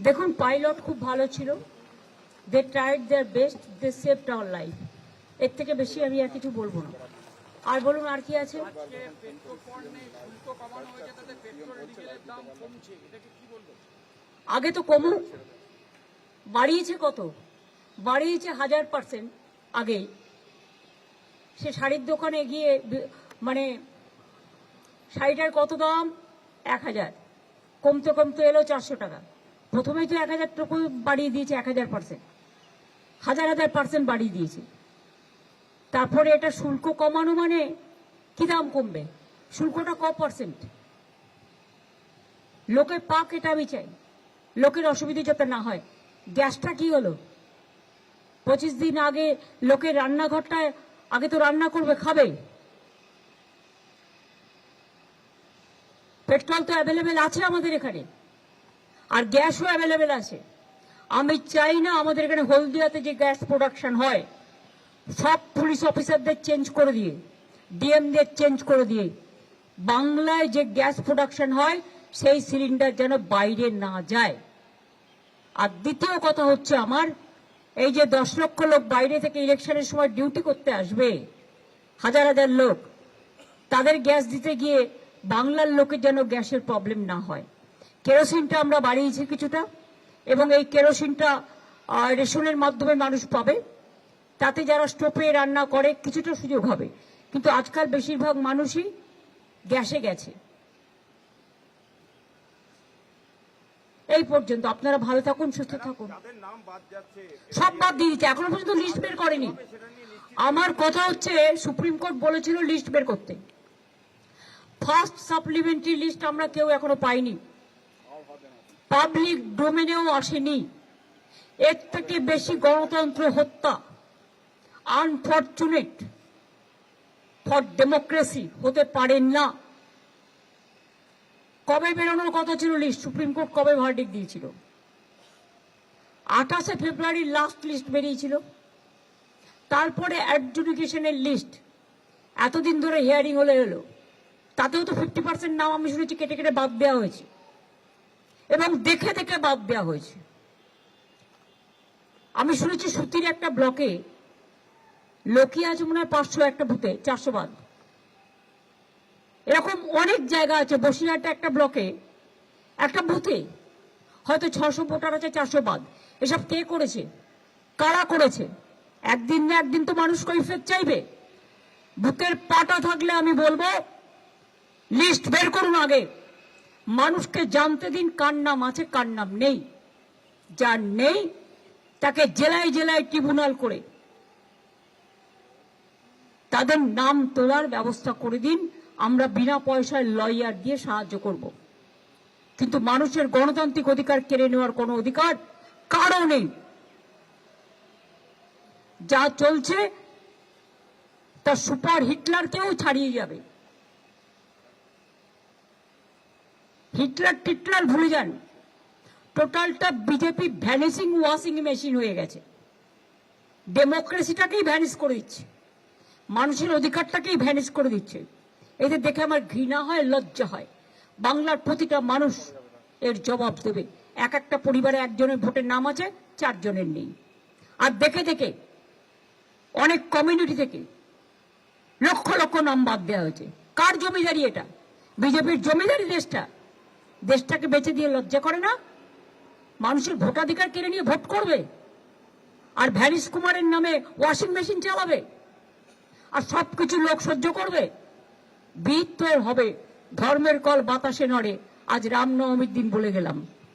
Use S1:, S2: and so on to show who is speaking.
S1: দেখুন, পাইলট খুব ভালো ছিল, they tried their best, they saved our life. এর থেকে বেশি আমি আর কিছু বলবো না। আর বলুন, আর কি আছে? আগে তো কমুক, বাড়িয়েছে কত? বাড়িয়েছে 1000%। আগে সে শাড়ির দোকানে গিয়ে মানে শাড়িটার কত দাম? 1000, কমতে কমতে এলো 400 টাকা। প্রথমেই তো 1000 টাকা বাড়িয়ে দিয়েছে, 1000%, 1000% বাড়িয়ে দিয়েছে। তারপরে এটা শুল্ক কমানো মানে কি দাম কমবে? শুল্কটা %? লোকে পাক, এটা আমি চাই, লোকের অসুবিধা যাতে না হয়। গ্যাসটা কি হলো? 25 দিন আগে লোকের রান্নাঘরটায় আগে তো রান্না করবে, খাবে। পেট্রোল তো অ্যাভেলেবেল আছে আমাদের এখানে, আর গ্যাসও অ্যাভেলেবেল আছে। আমি চাই না আমাদের এখানে হলদিয়াতে যে গ্যাস প্রোডাকশন হয়, সব পুলিশ অফিসারদের চেঞ্জ করে দিয়ে, ডিএমদের চেঞ্জ করে দিয়ে, বাংলায় যে গ্যাস প্রোডাকশন হয় সেই সিলিন্ডার যেন বাইরে না যায়। আর দ্বিতীয় কথা হচ্ছে, আমার এই যে 10 লক্ষ লোক বাইরে থেকে ইলেকশনের সময় ডিউটি করতে আসবে, হাজার হাজার লোক, তাদের গ্যাস দিতে গিয়ে বাংলার লোকের যেন গ্যাসের প্রবলেম না হয়। কেরোসিনটা আমরা বাড়িয়েছি কিছুটা, এবং এই কেরোসিনটা রেশনের মাধ্যমে মানুষ পাবে। তাতে যারা স্টোভে রান্না করে কিছুটা সুযোগ হবে, কিন্তু আজকাল বেশিরভাগ মানুষই গ্যাসে গেছে। এই পর্যন্ত। আপনারা ভালো থাকুন, সুস্থ থাকুন। সব বাদ দিয়ে দিচ্ছে, এখনো পর্যন্ত লিস্ট বের করেনি। আমার কথা হচ্ছে, সুপ্রিম কোর্ট বলেছিল লিস্ট বের করতে। ফার্স্ট সাপ্লিমেন্টারি লিস্ট আমরা কেউ এখনো পাইনি, পাবলিক ডোমেনেও আসেনি। এর থেকে বেশি গণতন্ত্র হত্যা, আনফরচুনেট ফর ডেমোক্রেসি হতে পারেন না। কবে বেরোনোর কথা ছিল লিস্ট? সুপ্রিম কোর্ট কবে ভার্ডিক্ট দিয়েছিল? 28শে ফেব্রুয়ারি লাস্ট লিস্ট বেরিয়েছিল। তারপরে অ্যাডজুডিকেশনের লিস্ট এতদিন ধরে হিয়ারিং হলে এলো, তাতেও তো 50% নাম আমি শুনেছি কেটে কেটে বাদ দেওয়া হয়েছে, এবং দেখে দেখে বাদ দেওয়া হয়েছে। আমি শুনেছি সুতির একটা ব্লকে লোকই আছে মনে হয় 500, একটা বুথে 400 বাদ। এরকম অনেক জায়গা আছে। বসিরহাটে একটা ব্লকে একটা বুথে হয়তো 600 ভোটার আছে, 400 বাদ। এসব কে করেছে? কারা করেছে? একদিন না একদিন তো মানুষ কৈফিয়ত চাইবে। বুথের পাটা থাকলে আমি বলবো লিস্ট বের করুন আগে, মানুষকে জানতে দিন কার নাম আছে কার নাম নেই। যার নেই তাকে জেলায় জেলায় ট্রিব্যুনাল করে তাদের নাম তোলার ব্যবস্থা করে দিন। আমরা বিনা পয়সায় লয়ার দিয়ে সাহায্য করব, কিন্তু মানুষের গণতান্ত্রিক অধিকার কেড়ে নেওয়ার কোনো অধিকার কারও নেই। যা চলছে তা সুপার হিটলারকেও ছাড়িয়ে যাবে। হিটলার টিটলার ভুলে যান, টোটালটা বিজেপি ভ্যানিসিং ওয়াশিং মেশিন হয়ে গেছে। ডেমোক্রেসিটাকেই ভ্যানিশ করে দিচ্ছে, মানুষের অধিকারটাকেই ভ্যানিশ করে দিচ্ছে। এদের দেখে আমার ঘৃণা হয়, লজ্জা হয়। বাংলার প্রতিটা মানুষ এর জবাব দেবে। এক একটা পরিবারে একজনের ভোটের নাম আছে, 4 জনের নেই। আর দেখে দেখে অনেক কমিউনিটি থেকে লক্ষ লক্ষ নাম বাদ দেওয়া হয়েছে। কার জমিদারি এটা? বিজেপির জমিদারি দেশটাকে বেঁচে দিয়ে লজ্জা করে না? মানুষের ভোটাধিকার কেড়ে নিয়ে ভোট করবে, আর ভ্যানিশ কুমারের নামে ওয়াশিং মেশিন চালাবে, আর সবকিছু লোক সহ্য করবে। বিদ্রোহ হবে, ধর্মের কল বাতাসে নড়ে। আজ রামনবমীর দিন বলে গেলাম।